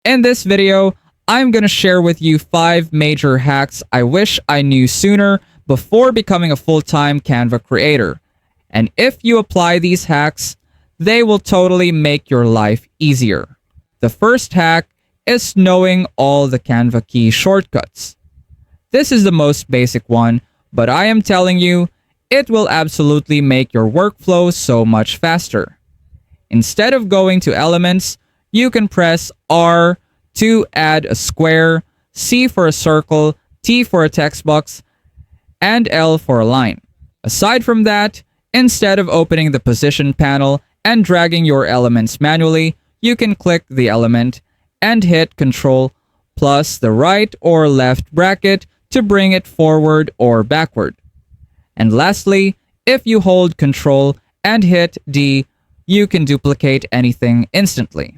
In this video, I'm going to share with you 5 major hacks I wish I knew sooner before becoming a full-time Canva creator. And if you apply these hacks, they will totally make your life easier. The first hack is knowing all the Canva key shortcuts. This is the most basic one, but I am telling you, it will absolutely make your workflow so much faster. Instead of going to Elements, you can press R to add a square, C for a circle, T for a text box, and L for a line. Aside from that, instead of opening the position panel and dragging your elements manually, you can click the element and hit Ctrl plus the right or left bracket to bring it forward or backward. And lastly, if you hold Ctrl and hit D, you can duplicate anything instantly.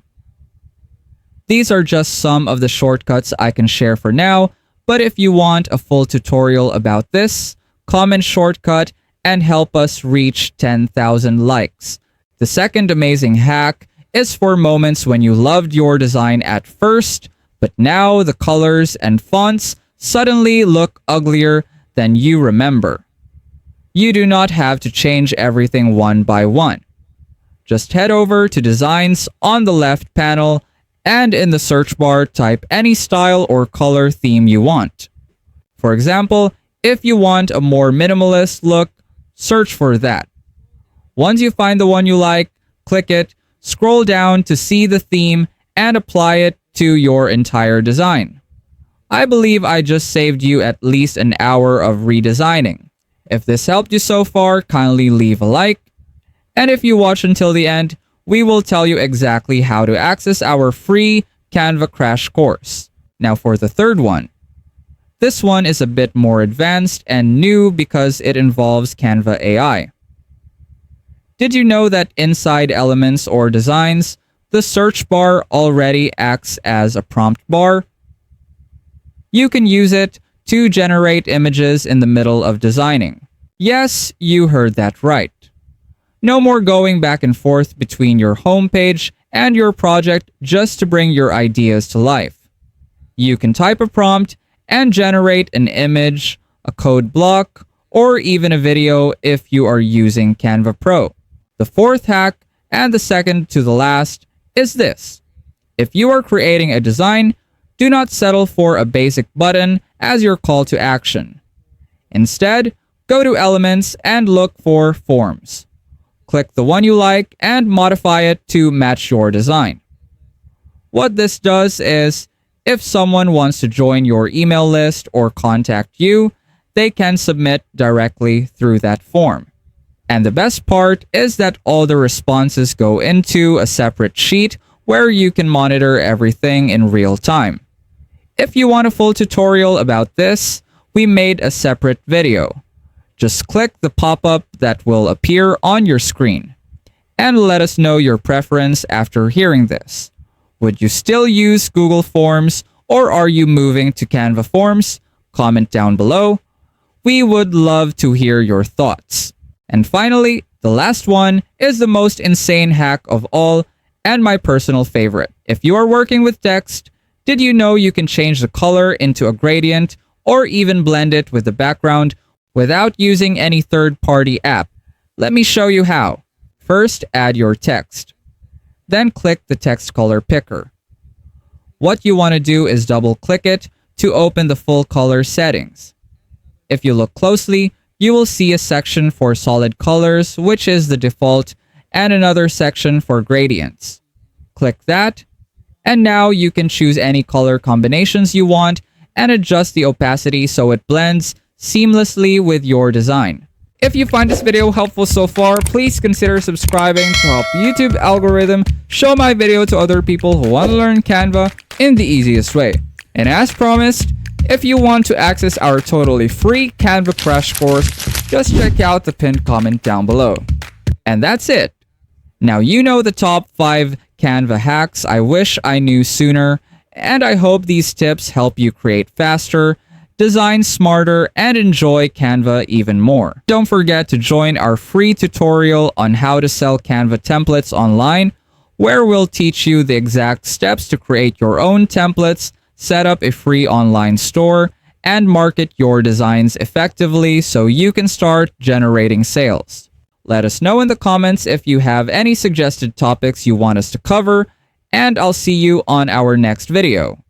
These are just some of the shortcuts I can share for now, but if you want a full tutorial about this, comment shortcut and help us reach 10,000 likes. The second amazing hack is for moments when you loved your design at first, but now the colors and fonts suddenly look uglier than you remember. You do not have to change everything one by one. Just head over to Designs on the left panel and in the search bar type any style or color theme you want. For example, if you want a more minimalist look, search for that. Once you find the one you like, click it, scroll down to see the theme, and apply it to your entire design. I believe I just saved you at least an hour of redesigning. If this helped you so far, kindly leave a like. And if you watch until the end, we will tell you exactly how to access our free Canva crash course. Now for the third one. This one is a bit more advanced and new because it involves Canva AI. Did you know that inside Elements or Designs, the search bar already acts as a prompt bar? You can use it to generate images in the middle of designing. Yes, you heard that right. No more going back and forth between your homepage and your project just to bring your ideas to life. You can type a prompt and generate an image, a code block, or even a video if you are using Canva Pro. The fourth hack, and the second to the last, is this. If you are creating a design, do not settle for a basic button as your call to action. Instead, go to Elements and look for Forms. Click the one you like and modify it to match your design. What this does is, if someone wants to join your email list or contact you, they can submit directly through that form. And the best part is that all the responses go into a separate sheet where you can monitor everything in real time. If you want a full tutorial about this, we made a separate video. Just click the pop-up that will appear on your screen. And let us know your preference after hearing this. Would you still use Google Forms or are you moving to Canva Forms? Comment down below. We would love to hear your thoughts. And finally, the last one is the most insane hack of all and my personal favorite. If you are working with text, did you know you can change the color into a gradient or even blend it with the background without using any third-party app? Let me show you how. First, add your text. Then click the text color picker. What you want to do is double-click it to open the full color settings. If you look closely, you will see a section for solid colors, which is the default, and another section for gradients. Click that, and now you can choose any color combinations you want and adjust the opacity so it blends seamlessly with your design. If you find this video helpful so far, please consider subscribing to help YouTube algorithm show my video to other people who want to learn Canva in the easiest way. And as promised, if you want to access our totally free Canva crash course, just check out the pinned comment down below. And that's it. Now you know the top 5 Canva hacks I wish I knew sooner, and I hope these tips help you create faster, design smarter, and enjoy Canva even more. Don't forget to join our free tutorial on how to sell Canva templates online where we'll teach you the exact steps to create your own templates, set up a free online store, and market your designs effectively so you can start generating sales. Let us know in the comments if you have any suggested topics you want us to cover, and I'll see you on our next video.